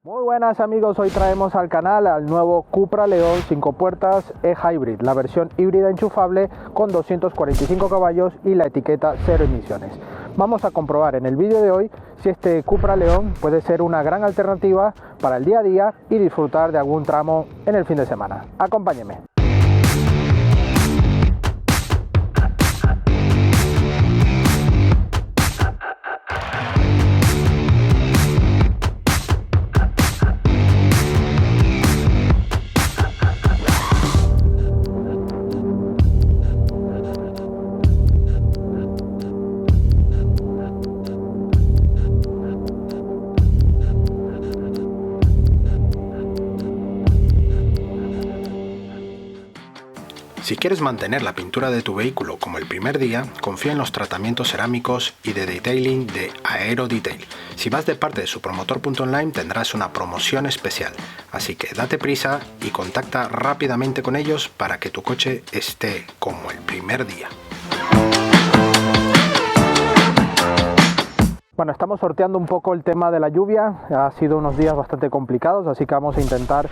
Muy buenas amigos, hoy traemos al canal al nuevo Cupra León 5 puertas e-Hybrid, la versión híbrida enchufable con 245 caballos y la etiqueta 0 emisiones. Vamos a comprobar en el vídeo de hoy si este Cupra León puede ser una gran alternativa para el día a día y disfrutar de algún tramo en el fin de semana. Acompáñenme. Si quieres mantener la pintura de tu vehículo como el primer día, confía en los tratamientos cerámicos y de detailing de Aero Detail. Si vas de parte de Supromotor.online tendrás una promoción especial, así que date prisa y contacta rápidamente con ellos para que tu coche esté como el primer día. Bueno, estamos sorteando un poco el tema de la lluvia, ha sido unos días bastante complicados, así que vamos a intentar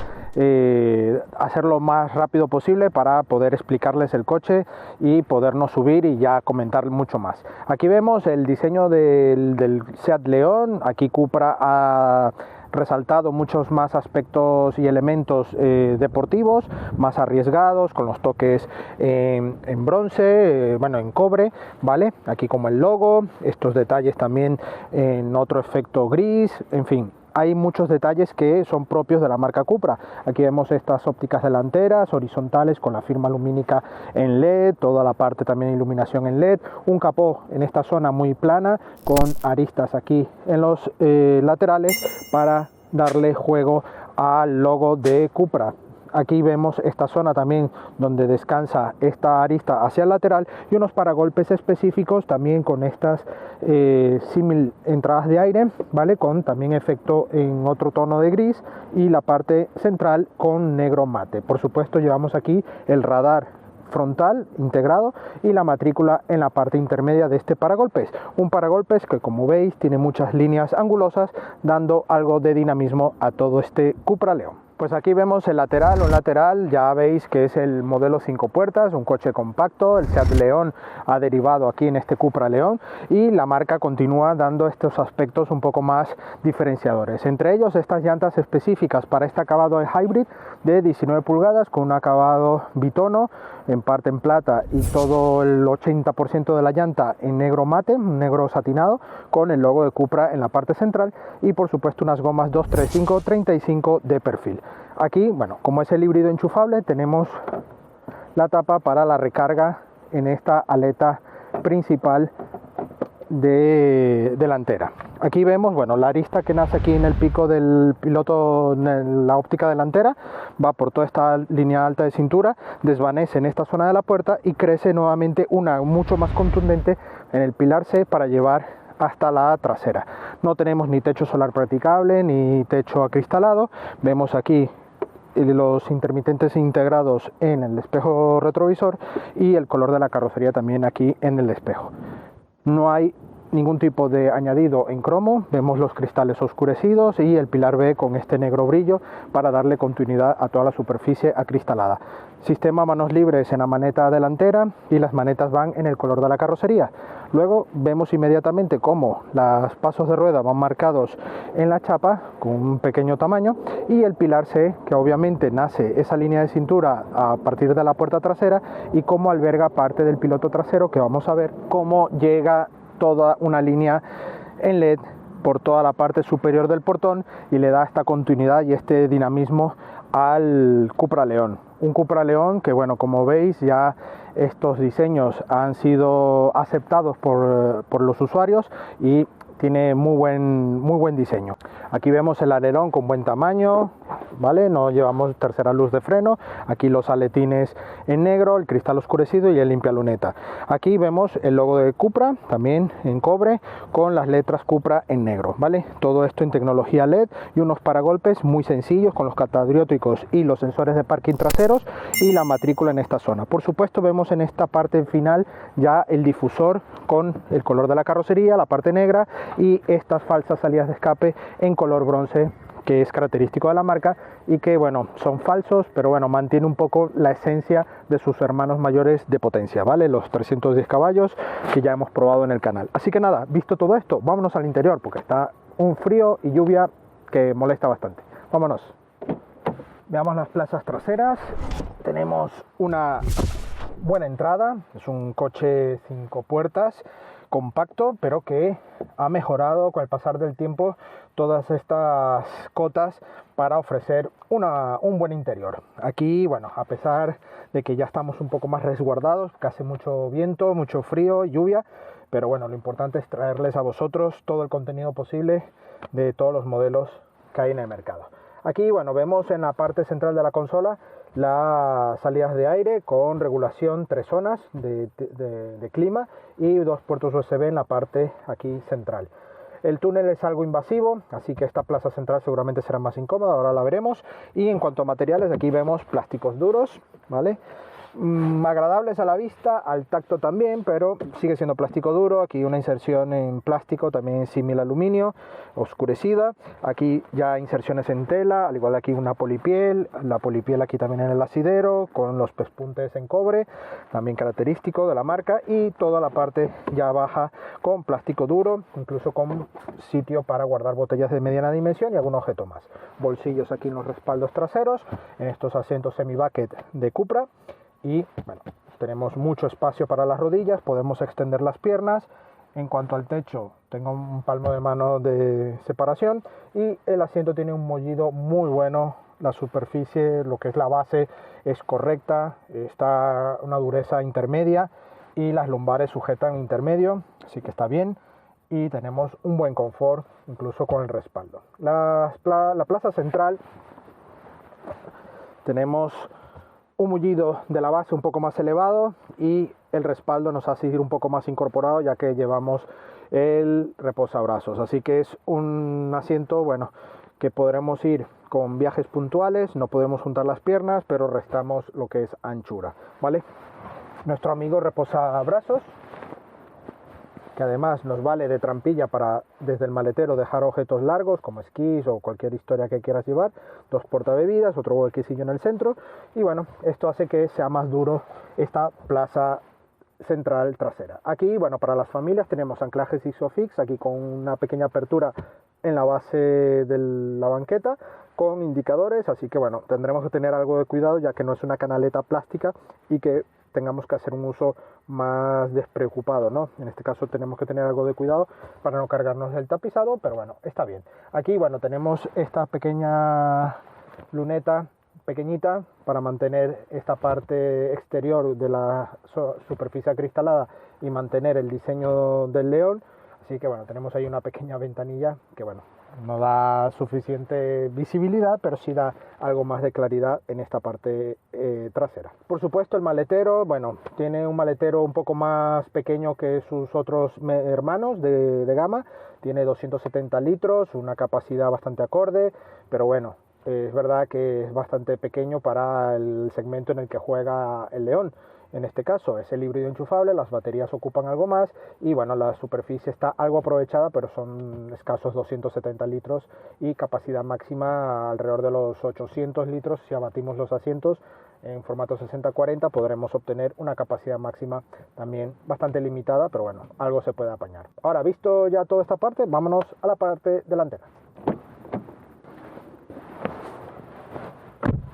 hacerlo lo más rápido posible para poder explicarles el coche y podernos subir y ya comentar mucho más. Aquí vemos el diseño del Seat León. Aquí Cupra ha resaltado muchos más aspectos y elementos deportivos, más arriesgados, con los toques en bronce, bueno, en cobre, ¿vale? Aquí como el logo, estos detalles también en otro efecto gris, en fin. Hay muchos detalles que son propios de la marca Cupra. Aquí vemos estas ópticas delanteras horizontales con la firma lumínica en LED, toda la parte también iluminación en LED, un capó en esta zona muy plana con aristas aquí en los laterales para darle juego al logo de Cupra. Aquí vemos esta zona también donde descansa esta arista hacia el lateral y unos paragolpes específicos también con estas símil entradas de aire, ¿vale? Con también efecto en otro tono de gris y la parte central con negro mate. Por supuesto llevamos aquí el radar frontal integrado y la matrícula en la parte intermedia de este paragolpes. Un paragolpes que, como veis, tiene muchas líneas angulosas dando algo de dinamismo a todo este Cupra León. Pues aquí vemos el lateral, un lateral, ya veis que es el modelo 5 puertas, un coche compacto. El Seat León ha derivado aquí en este Cupra León y la marca continúa dando estos aspectos un poco más diferenciadores. Entre ellos estas llantas específicas para este acabado de hybrid de 19 pulgadas con un acabado bitono, en parte en plata y todo el 80% de la llanta en negro mate, negro satinado, con el logo de Cupra en la parte central y por supuesto unas gomas 235-35 de perfil. Aquí, bueno, como es el híbrido enchufable, tenemos la tapa para la recarga en esta aleta principal delantera. Aquí vemos, bueno, la arista que nace aquí en el pico del piloto, en la óptica delantera, va por toda esta línea alta de cintura, desvanece en esta zona de la puerta y crece nuevamente una mucho más contundente en el pilar C para llevar hasta la trasera. No tenemos ni techo solar practicable ni techo acristalado. Vemos aquí los intermitentes integrados en el espejo retrovisor y el color de la carrocería también aquí en el espejo. No hay ningún tipo de añadido en cromo, vemos los cristales oscurecidos y el pilar B con este negro brillo para darle continuidad a toda la superficie acristalada. Sistema manos libres en la maneta delantera y las manetas van en el color de la carrocería. Luego vemos inmediatamente cómo los pasos de rueda van marcados en la chapa con un pequeño tamaño y el pilar C, que obviamente nace esa línea de cintura a partir de la puerta trasera y cómo alberga parte del piloto trasero, que vamos a ver cómo llega toda una línea en LED por toda la parte superior del portón y le da esta continuidad y este dinamismo al Cupra León. Un Cupra León que, bueno, como veis, ya estos diseños han sido aceptados por los usuarios y tiene muy buen diseño. Aquí vemos el alerón con buen tamaño, ¿vale? No llevamos tercera luz de freno. Aquí los aletines en negro, el cristal oscurecido y el limpialuneta. Aquí vemos el logo de Cupra, también en cobre, con las letras Cupra en negro, ¿vale? Todo esto en tecnología LED y unos paragolpes muy sencillos con los catadióticos y los sensores de parking traseros y la matrícula en esta zona. Por supuesto, vemos en esta parte final ya el difusor con el color de la carrocería, la parte negra, y estas falsas salidas de escape en color bronce que es característico de la marca y que bueno, son falsos, pero bueno, mantiene un poco la esencia de sus hermanos mayores de potencia, ¿vale? Los 310 caballos que ya hemos probado en el canal. Así que nada, visto todo esto, vámonos al interior porque está un frío y lluvia que molesta bastante. Vámonos. Veamos las plazas traseras. Tenemos una buena entrada, es un coche 5 puertas compacto, pero que ha mejorado con el pasar del tiempo todas estas cotas para ofrecer un buen interior. Aquí, bueno, a pesar de que ya estamos un poco más resguardados, que hace mucho viento, mucho frío, lluvia, pero bueno, lo importante es traerles a vosotros todo el contenido posible de todos los modelos que hay en el mercado. Aquí, bueno, vemos en la parte central de la consola las salidas de aire con regulación 3 zonas de clima y 2 puertos USB en la parte aquí central. El túnel es algo invasivo, así que esta plaza central seguramente será más incómoda, ahora la veremos. Y en cuanto a materiales, aquí vemos plásticos duros, ¿vale? Agradables a la vista, al tacto también, pero sigue siendo plástico duro. Aquí una inserción en plástico también símil aluminio, oscurecida. Aquí ya inserciones en tela, al igual que aquí una polipiel. La polipiel aquí también en el asidero, con los pespuntes en cobre, también característico de la marca. Y toda la parte ya baja con plástico duro, incluso con sitio para guardar botellas de mediana dimensión y algún objeto más. Bolsillos aquí en los respaldos traseros, en estos asientos semi-bucket de Cupra. Y bueno, tenemos mucho espacio para las rodillas, podemos extender las piernas. En cuanto al techo, tengo un palmo de mano de separación y el asiento tiene un mullido muy bueno. La superficie, lo que es la base, es correcta, está una dureza intermedia y las lumbares sujetan intermedio, así que está bien. Y tenemos un buen confort, incluso con el respaldo. La plaza central, tenemos un mullido de la base un poco más elevado y el respaldo nos hace ir un poco más incorporado, ya que llevamos el reposabrazos. Así que es un asiento, bueno, que podremos ir con viajes puntuales, no podemos juntar las piernas, pero restamos lo que es anchura, ¿vale? Nuestro amigo reposabrazos, que además nos vale de trampilla para desde el maletero dejar objetos largos como esquís o cualquier historia que quieras llevar, 2 portabebidas, otro huequecillo en el centro y bueno, esto hace que sea más duro esta plaza central trasera. Aquí, bueno, para las familias tenemos anclajes Isofix, aquí con una pequeña apertura en la base de la banqueta con indicadores, así que bueno, tendremos que tener algo de cuidado ya que no es una canaleta plástica y que tengamos que hacer un uso más despreocupado, ¿no? En este caso tenemos que tener algo de cuidado para no cargarnos el tapizado, pero bueno, está bien. Aquí, bueno, tenemos esta pequeña luneta pequeñita para mantener esta parte exterior de la superficie acristalada y mantener el diseño del león. Así que bueno, tenemos ahí una pequeña ventanilla que bueno, no da suficiente visibilidad, pero sí da algo más de claridad en esta parte trasera. Por supuesto, el maletero, bueno, tiene un maletero un poco más pequeño que sus otros hermanos de gama. Tiene 270 litros, una capacidad bastante acorde, pero bueno, es verdad que es bastante pequeño para el segmento en el que juega el León. En este caso es el híbrido enchufable, las baterías ocupan algo más y bueno, la superficie está algo aprovechada, pero son escasos 270 litros y capacidad máxima alrededor de los 800 litros. Si abatimos los asientos en formato 60-40 podremos obtener una capacidad máxima también bastante limitada, pero bueno, algo se puede apañar. Ahora, visto ya toda esta parte, vámonos a la parte delantera.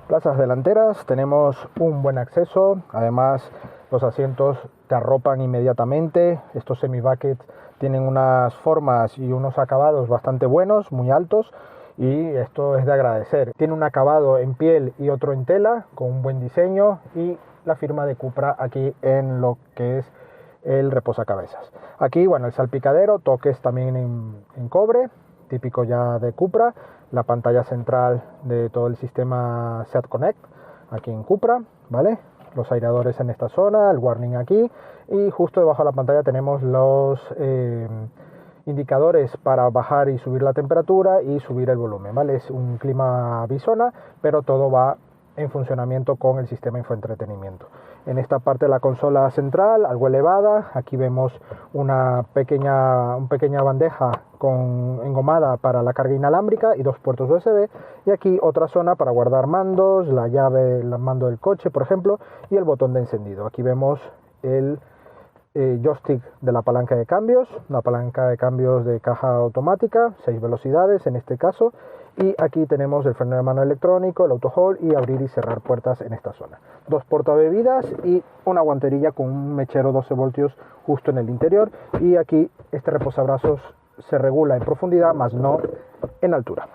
Plazas delanteras, tenemos un buen acceso, además los asientos te arropan inmediatamente. Estos semi-buckets tienen unas formas y unos acabados bastante buenos, muy altos, y esto es de agradecer. Tiene un acabado en piel y otro en tela, con un buen diseño y la firma de Cupra aquí en lo que es el reposacabezas. Aquí, bueno, el salpicadero, toques también en cobre, típico ya de Cupra. La pantalla central de todo el sistema Seat Connect aquí en Cupra, ¿vale? Los aireadores en esta zona, el warning aquí y justo debajo de la pantalla tenemos los indicadores para bajar y subir la temperatura y subir el volumen, ¿vale? Es un clima bisona, pero todo va en funcionamiento con el sistema infoentretenimiento. En esta parte de la consola central, algo elevada, aquí vemos una pequeña bandeja engomada para la carga inalámbrica y 2 puertos USB, y aquí otra zona para guardar mandos, la llave, el mando del coche, por ejemplo, y el botón de encendido. Aquí vemos el joystick de la palanca de cambios, una palanca de cambios de caja automática, 6 velocidades en este caso, y aquí tenemos el freno de mano electrónico, el auto hold y abrir y cerrar puertas en esta zona. 2 portabebidas y una guanterilla con un mechero 12 voltios justo en el interior, y aquí este reposabrazos se regula en profundidad, más no en altura.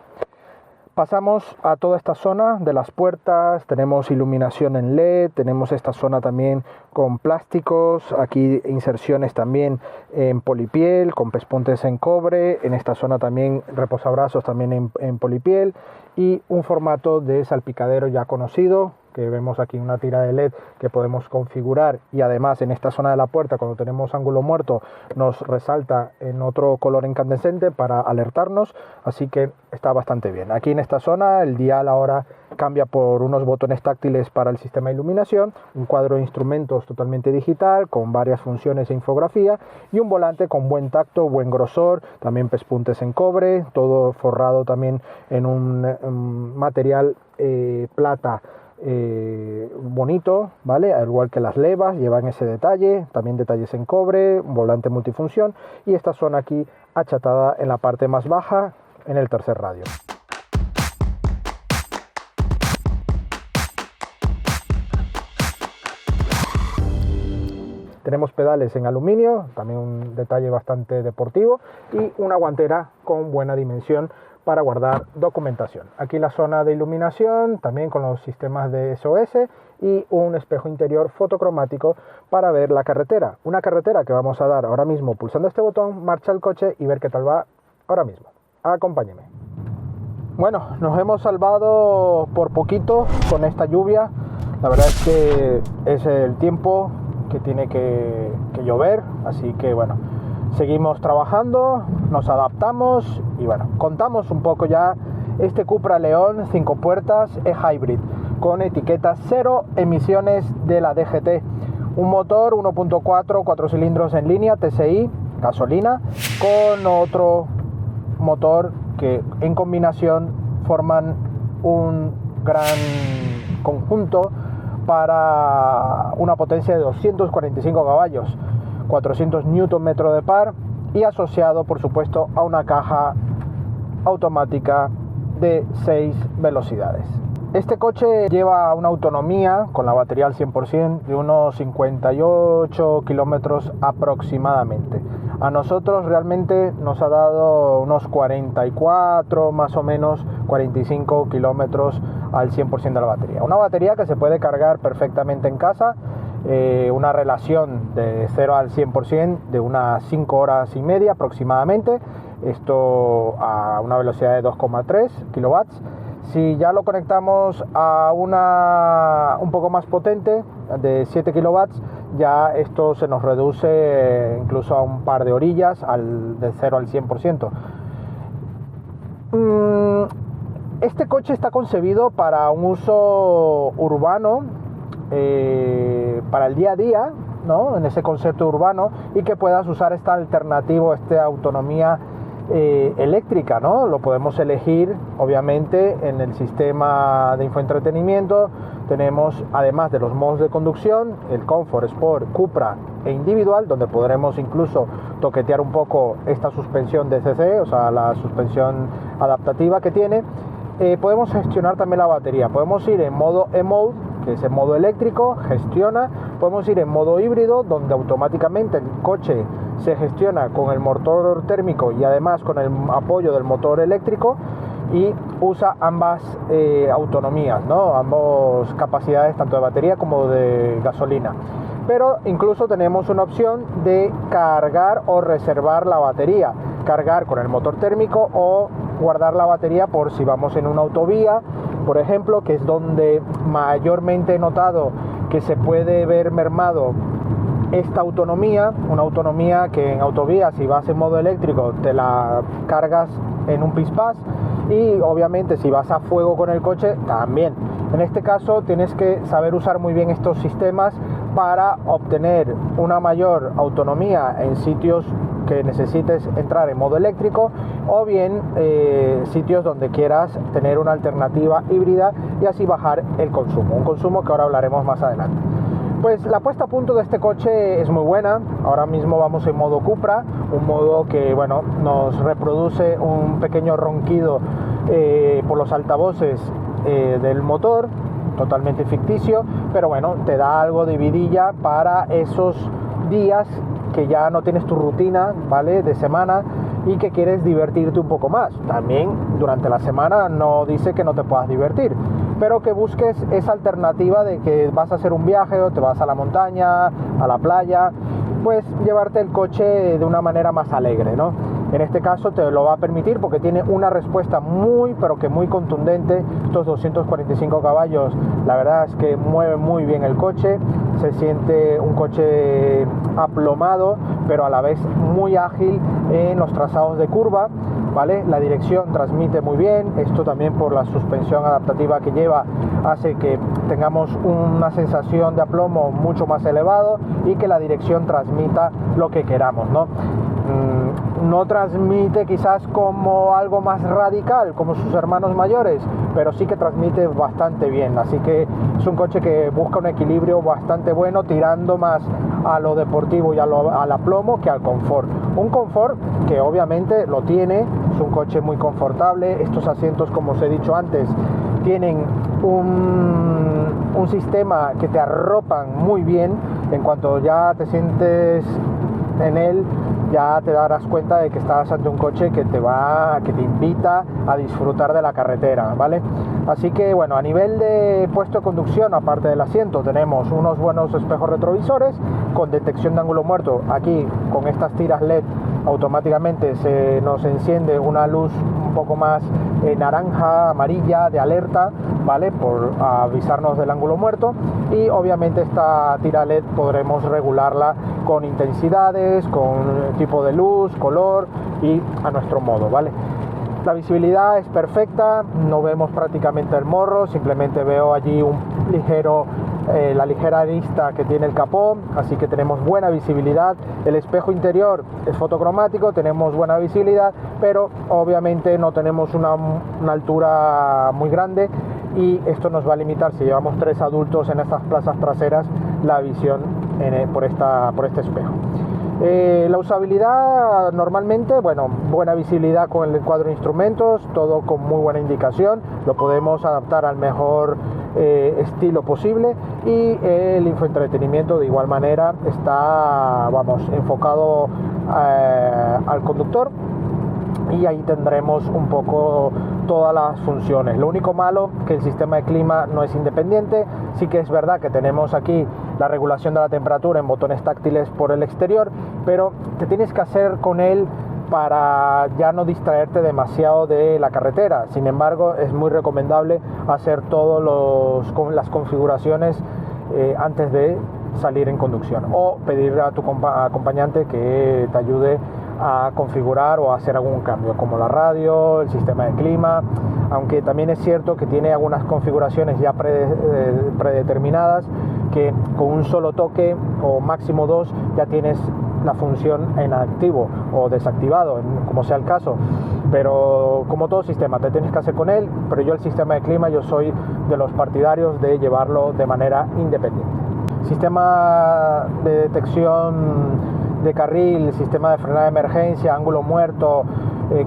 Pasamos a toda esta zona de las puertas, tenemos iluminación en LED, tenemos esta zona también con plásticos, aquí inserciones también en polipiel, con pespuntes en cobre, en esta zona también reposabrazos también en polipiel, y un formato de salpicadero ya conocido, que vemos aquí una tira de LED que podemos configurar, y además en esta zona de la puerta, cuando tenemos ángulo muerto, nos resalta en otro color incandescente para alertarnos, así que está bastante bien. Aquí en esta zona el dial ahora cambia por unos botones táctiles para el sistema de iluminación, un cuadro de instrumentos totalmente digital con varias funciones e infografía, y un volante con buen tacto, buen grosor, también pespuntes en cobre, todo forrado también en un material plata bonito, ¿vale? Al igual que las levas llevan ese detalle, también detalles en cobre, un volante multifunción, y esta zona aquí achatada en la parte más baja en el tercer radio. Tenemos pedales en aluminio, también un detalle bastante deportivo, y una guantera con buena dimensión para guardar documentación. Aquí la zona de iluminación, también con los sistemas de SOS, y un espejo interior fotocromático para ver la carretera. Una carretera que vamos a dar ahora mismo pulsando este botón, marcha el coche y ver qué tal va ahora mismo. Acompáñeme. Bueno, nos hemos salvado por poquito con esta lluvia. La verdad es que es el tiempo que tiene que llover, así que bueno, seguimos trabajando, nos adaptamos y bueno, contamos un poco ya este Cupra León 5 puertas e-Hybrid con etiqueta 0 emisiones de la DGT, un motor 1.4 4 cilindros en línea TSI gasolina con otro motor que en combinación forman un gran conjunto para una potencia de 245 caballos, 400 Nm de par, y asociado por supuesto a una caja automática de 6 velocidades. Este coche lleva una autonomía con la batería al 100% de unos 58 kilómetros aproximadamente. A nosotros realmente nos ha dado unos 44, más o menos 45 kilómetros al 100% de la batería. Una batería que se puede cargar perfectamente en casa, una relación de 0 al 100% de unas 5 horas y media aproximadamente, esto a una velocidad de 2,3 kilowatts. Si ya lo conectamos a una un poco más potente de 7 kilowatts, ya esto se nos reduce incluso a un par de orillas de 0 al 100%. Este coche está concebido para un uso urbano, para el día a día, ¿no? En ese concepto urbano, y que puedas usar esta alternativa, esta autonomía eléctrica, ¿no? Lo podemos elegir obviamente en el sistema de infoentretenimiento. Tenemos, además de los modos de conducción, el Comfort, Sport, Cupra e individual, donde podremos incluso toquetear un poco esta suspensión DCC, o sea, la suspensión adaptativa que tiene. Podemos gestionar también la batería, podemos ir en modo E-Mode, que es en modo eléctrico, gestiona. Podemos ir en modo híbrido, donde automáticamente el coche se gestiona con el motor térmico y además con el apoyo del motor eléctrico, y usa ambas autonomías, ¿no? Ambas capacidades, tanto de batería como de gasolina. Pero incluso tenemos una opción de cargar o reservar la batería, cargar con el motor térmico o guardar la batería por si vamos en una autovía, por ejemplo, que es donde mayormente he notado que se puede ver mermado esta autonomía, una autonomía que en autovía, si vas en modo eléctrico, te la cargas en un pispás, y obviamente si vas a fuego con el coche también. En este caso tienes que saber usar muy bien estos sistemas para obtener una mayor autonomía en sitios que necesites entrar en modo eléctrico, o bien sitios donde quieras tener una alternativa híbrida y así bajar el consumo, un consumo que ahora hablaremos más adelante. Pues la puesta a punto de este coche es muy buena. Ahora mismo vamos en modo Cupra, un modo que bueno, nos reproduce un pequeño ronquido por los altavoces del motor, totalmente ficticio, pero bueno, te da algo de vidilla para esos días que ya no tienes tu rutina, ¿vale?, de semana, y que quieres divertirte un poco más. También durante la semana no dice que no te puedas divertir, pero que busques esa alternativa de que vas a hacer un viaje o te vas a la montaña, a la playa, pues llevarte el coche de una manera más alegre, ¿no? En este caso te lo va a permitir porque tiene una respuesta muy, pero que muy contundente. Estos 245 caballos, la verdad es que mueve muy bien el coche, se siente un coche aplomado, pero a la vez muy ágil en los trazados de curva, ¿vale? La dirección transmite muy bien, esto también por la suspensión adaptativa que lleva hace que tengamos una sensación de aplomo mucho más elevado y que la dirección transmita lo que queramos, ¿no? No transmite quizás como algo más radical como sus hermanos mayores, pero sí que transmite bastante bien, así que es un coche que busca un equilibrio bastante bueno, tirando más a lo deportivo y al aplomo que al confort. Un confort que obviamente lo tiene, es un coche muy confortable. Estos asientos, como os he dicho antes, tienen un sistema que te arropan muy bien. En cuanto ya te sientes en él, ya te darás cuenta de que estás ante un coche que te invita a disfrutar de la carretera, ¿vale? Así que bueno, a nivel de puesto de conducción, aparte del asiento, tenemos unos buenos espejos retrovisores con detección de ángulo muerto. Aquí con estas tiras LED automáticamente se nos enciende una luz un poco más naranja, amarilla, de alerta, ¿vale?, por avisarnos del ángulo muerto. Y obviamente esta tira LED podremos regularla con intensidades, con tipo de luz, color y a nuestro modo, ¿vale? La visibilidad es perfecta, no vemos prácticamente el morro, simplemente veo allí la ligera arista que tiene el capó, así que tenemos buena visibilidad. El espejo interior es fotocromático, tenemos buena visibilidad, pero obviamente no tenemos una altura muy grande, y esto nos va a limitar, si llevamos 3 adultos en estas plazas traseras, la visión por este espejo. La usabilidad normalmente, bueno, buena visibilidad con el cuadro de instrumentos, todo con muy buena indicación, lo podemos adaptar al mejor estilo posible, y el infoentretenimiento de igual manera está, enfocado al conductor, y ahí tendremos un poco todas las funciones. Lo único malo que el sistema de clima no es independiente. Sí que es verdad que tenemos aquí la regulación de la temperatura en botones táctiles por el exterior, pero te tienes que hacer con él para ya no distraerte demasiado de la carretera. Sin embargo, es muy recomendable hacer todas las configuraciones antes de salir en conducción, o pedir a tu acompañante que te ayude a configurar o a hacer algún cambio, como la radio, el sistema de clima, aunque también es cierto que tiene algunas configuraciones ya predeterminadas, que con un solo toque o máximo 2 ya tienes la función en activo o desactivado, como sea el caso. Pero como todo sistema te tienes que hacer con él, pero yo el sistema de clima, yo soy de los partidarios de llevarlo de manera independiente. Sistema de detección de carril, sistema de frenada de emergencia, ángulo muerto,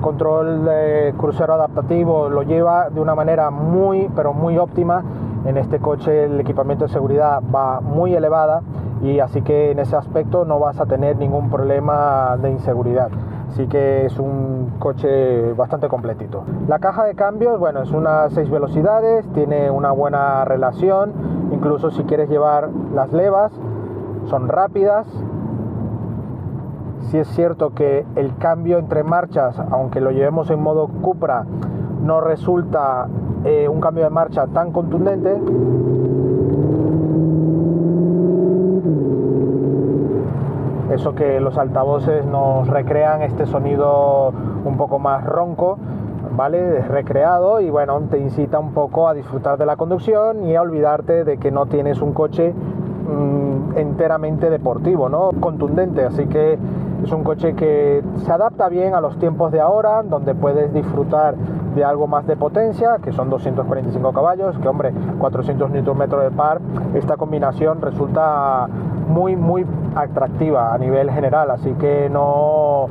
control de crucero adaptativo, lo lleva de una manera muy, pero muy óptima. En este coche el equipamiento de seguridad va muy elevada, y así que en ese aspecto no vas a tener ningún problema de inseguridad. Así que es un coche bastante completito. La caja de cambios, bueno, es unas 6 velocidades, tiene una buena relación, incluso si quieres llevar las levas, son rápidas. Sí es cierto que el cambio entre marchas, aunque lo llevemos en modo Cupra, no resulta un cambio de marcha tan contundente. eso que los altavoces nos recrean este sonido un poco más ronco, ¿vale? Es recreado y bueno, te incita un poco a disfrutar de la conducción y a olvidarte de que no tienes un coche enteramente deportivo, ¿no? Contundente, así que es un coche que se adapta bien a los tiempos de ahora, donde puedes disfrutar de algo más de potencia, que son 245 caballos, que hombre, 400 Nm de par, esta combinación resulta muy atractiva a nivel general, así que no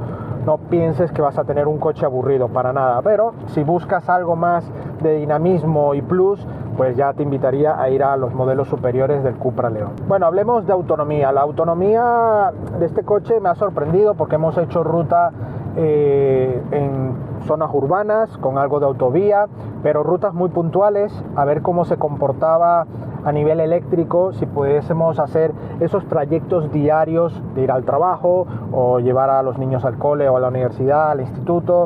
pienses que vas a tener un coche aburrido, para nada, pero si buscas algo más de dinamismo y plus, pues ya te invitaría a ir a los modelos superiores del Cupra León. Bueno, hablemos de autonomía. La autonomía de este coche me ha sorprendido porque hemos hecho ruta en zonas urbanas con algo de autovía, pero rutas muy puntuales, a ver cómo se comportaba a nivel eléctrico, si pudiésemos hacer esos trayectos diarios de ir al trabajo o llevar a los niños al cole o a la universidad, al instituto,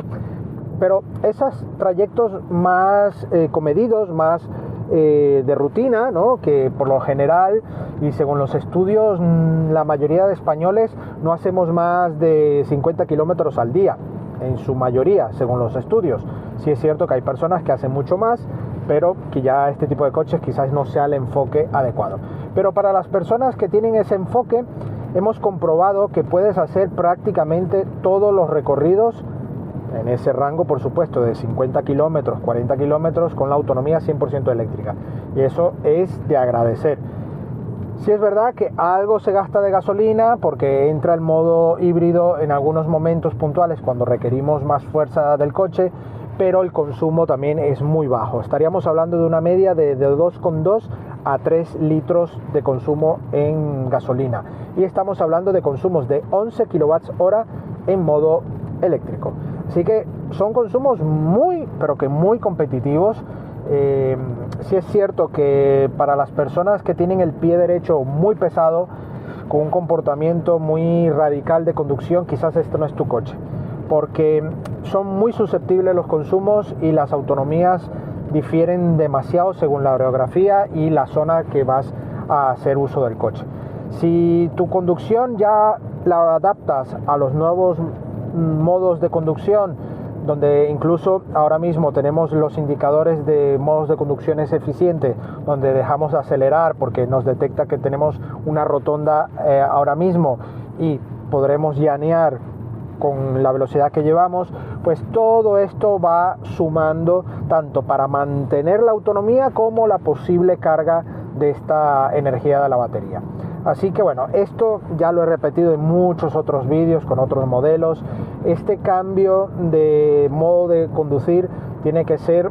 pero esos trayectos más comedidos, más de rutina, ¿no? Que por lo general y según los estudios la mayoría de españoles no hacemos más de 50 kilómetros al día, en su mayoría, según los estudios. Sí es cierto que hay personas que hacen mucho más, pero que ya este tipo de coches quizás no sea el enfoque adecuado. Pero para las personas que tienen ese enfoque, hemos comprobado que puedes hacer prácticamente todos los recorridos en ese rango, por supuesto, de 50 kilómetros, 40 kilómetros, con la autonomía 100% eléctrica. Y eso es de agradecer. Sí es verdad que algo se gasta de gasolina porque entra el modo híbrido en algunos momentos puntuales cuando requerimos más fuerza del coche, pero el consumo también es muy bajo. Estaríamos hablando de una media de 2,2 a 3 litros de consumo en gasolina. Y estamos hablando de consumos de 11 kWh en modo eléctrico. Así que son consumos muy, pero que muy competitivos. Sí es cierto que para las personas que tienen el pie derecho muy pesado, con un comportamiento muy radical de conducción, quizás esto no es tu coche, porque son muy susceptibles los consumos y las autonomías difieren demasiado según la orografía y la zona que vas a hacer uso del coche. Si tu conducción ya la adaptas a los nuevos modos de conducción, donde incluso ahora mismo tenemos los indicadores de modos de conducción eficiente, donde dejamos de acelerar porque nos detecta que tenemos una rotonda ahora mismo y podremos llanear con la velocidad que llevamos, pues todo esto va sumando tanto para mantener la autonomía como la posible carga de esta energía de la batería. Así que bueno, esto ya lo he repetido en muchos otros vídeos con otros modelos. Este cambio de modo de conducir tiene que ser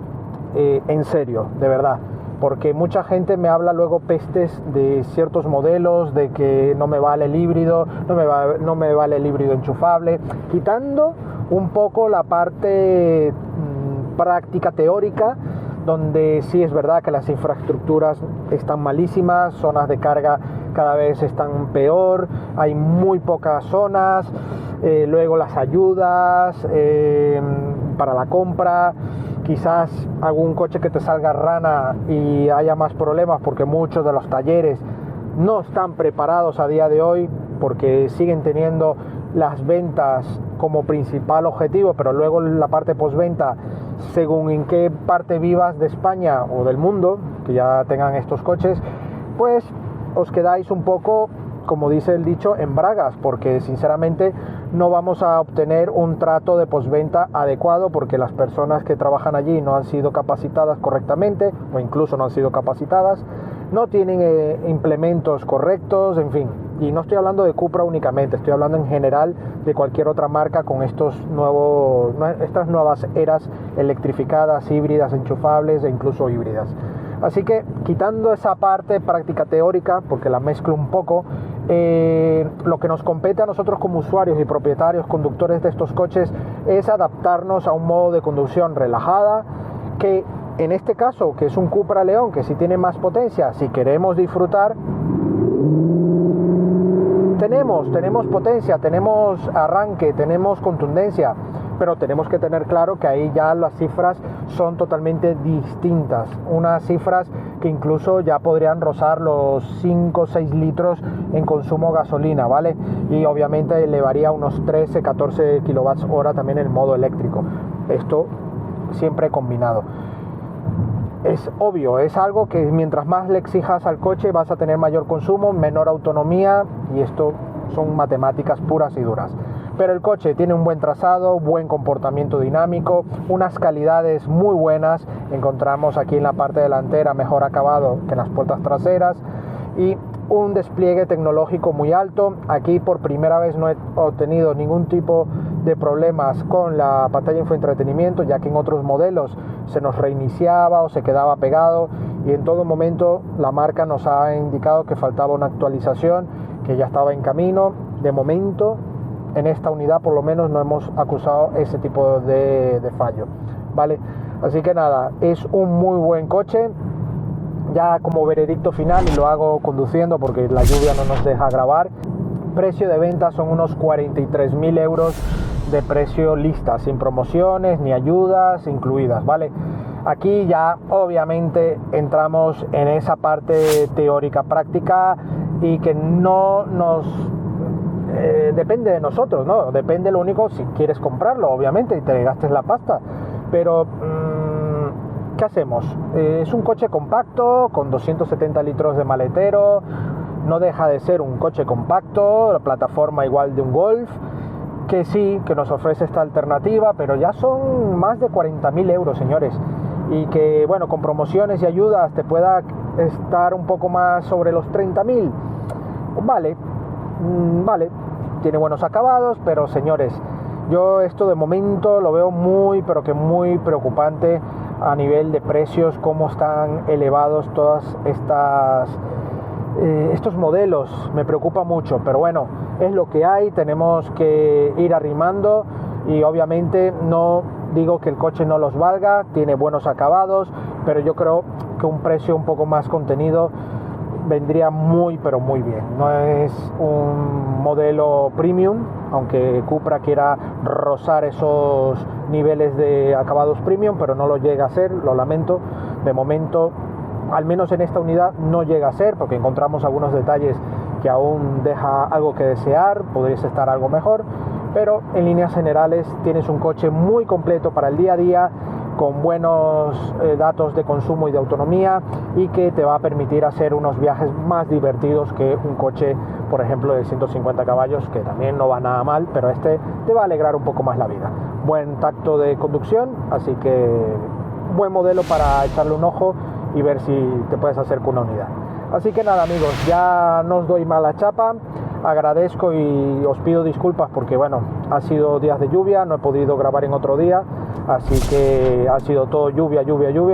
en serio, de verdad, porque mucha gente me habla luego pestes de ciertos modelos, de que no me vale el híbrido, no me vale el híbrido enchufable, quitando un poco la parte práctica teórica, donde sí es verdad que las infraestructuras están malísimas, zonas de carga cada vez están peor, hay muy pocas zonas, luego las ayudas para la compra, quizás algún coche que te salga rana y haya más problemas porque muchos de los talleres no están preparados a día de hoy porque siguen teniendo las ventas como principal objetivo, pero luego la parte postventa, según en qué parte vivas de España o del mundo que ya tengan estos coches, pues os quedáis un poco, como dice el dicho, en bragas, porque sinceramente no vamos a obtener un trato de postventa adecuado porque las personas que trabajan allí no han sido capacitadas correctamente o incluso no han sido capacitadas, no tienen implementos correctos, en fin. Y no estoy hablando de Cupra únicamente, estoy hablando en general de cualquier otra marca con estas nuevas eras electrificadas, híbridas, enchufables e incluso híbridas. Así que quitando esa parte práctica teórica, porque la mezclo un poco, lo que nos compete a nosotros como usuarios y propietarios, conductores de estos coches, es adaptarnos a un modo de conducción relajada, que en este caso, que es un Cupra León, que sí tiene más potencia, si queremos disfrutar, tenemos potencia, tenemos arranque, tenemos contundencia, pero tenemos que tener claro que ahí ya las cifras son totalmente distintas, unas cifras que incluso ya podrían rozar los 5 o 6 litros en consumo gasolina, ¿vale? Y obviamente elevaría unos 13-14 kilovatios hora también en modo eléctrico, esto siempre combinado. Es obvio, es algo que mientras más le exijas al coche vas a tener mayor consumo, menor autonomía, y esto son matemáticas puras y duras. Pero el coche tiene un buen trazado, buen comportamiento dinámico, unas calidades muy buenas. Encontramos aquí en la parte delantera mejor acabado que en las puertas traseras y un despliegue tecnológico muy alto. Aquí por primera vez no he obtenido ningún tipo de problemas con la pantalla de infoentretenimiento, ya que en otros modelos se nos reiniciaba o se quedaba pegado, y en todo momento la marca nos ha indicado que faltaba una actualización, que ya estaba en camino. De momento en esta unidad por lo menos no hemos acusado ese tipo de fallo, ¿vale? Así que nada, es un muy buen coche. Ya como veredicto final, y lo hago conduciendo porque la lluvia no nos deja grabar, precio de venta son unos 43.000 euros de precio lista, sin promociones ni ayudas incluidas, ¿vale? Aquí ya obviamente entramos en esa parte teórica práctica y que no nos depende de nosotros, ¿no? Depende lo único si quieres comprarlo, obviamente, y te gastes la pasta, pero ¿qué hacemos? Es un coche compacto con 270 litros de maletero, no deja de ser un coche compacto, la plataforma igual de un Golf, que sí, que nos ofrece esta alternativa, pero ya son más de 40.000 euros, señores, y que, bueno, con promociones y ayudas te pueda estar un poco más sobre los 30.000, vale, tiene buenos acabados, pero señores, yo esto de momento lo veo muy, pero que muy preocupante a nivel de precios, cómo están elevados todas estos modelos. Me preocupa mucho, pero bueno, es lo que hay, tenemos que ir arrimando, y obviamente no digo que el coche no los valga, tiene buenos acabados, pero yo creo que un precio un poco más contenido vendría muy, pero muy bien. No es un modelo premium, aunque Cupra quiera rozar esos niveles de acabados premium, pero no lo llega a ser, lo lamento. De momento, al menos en esta unidad, no llega a ser, porque encontramos algunos detalles que aún deja algo que desear, podría estar algo mejor, pero en líneas generales tienes un coche muy completo para el día a día, con buenos datos de consumo y de autonomía, y que te va a permitir hacer unos viajes más divertidos que un coche, por ejemplo, de 150 caballos, que también no va nada mal, pero este te va a alegrar un poco más la vida. Buen tacto de conducción, así que buen modelo para echarle un ojo y ver si te puedes hacer con una unidad. Así que nada, amigos, ya no os doy mala chapa, agradezco y os pido disculpas porque, bueno, ha sido días de lluvia, no he podido grabar en otro día, así que ha sido todo lluvia,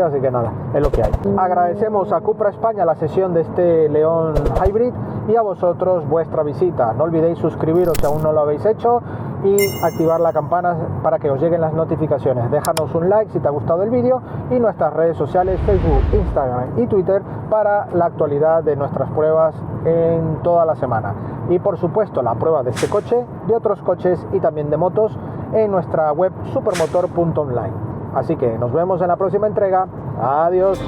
así que nada, es lo que hay. Agradecemos a Cupra España la sesión de este León Hybrid y a vosotros vuestra visita. No olvidéis suscribiros si aún no lo habéis hecho y activar la campana para que os lleguen las notificaciones. Déjanos un like si te ha gustado el vídeo y nuestras redes sociales Facebook, Instagram y Twitter para la actualidad de nuestras pruebas en toda la semana. Y por supuesto la prueba de este coche, de otros coches y también de motos en nuestra web supermotor.online. Así que nos vemos en la próxima entrega. Adiós.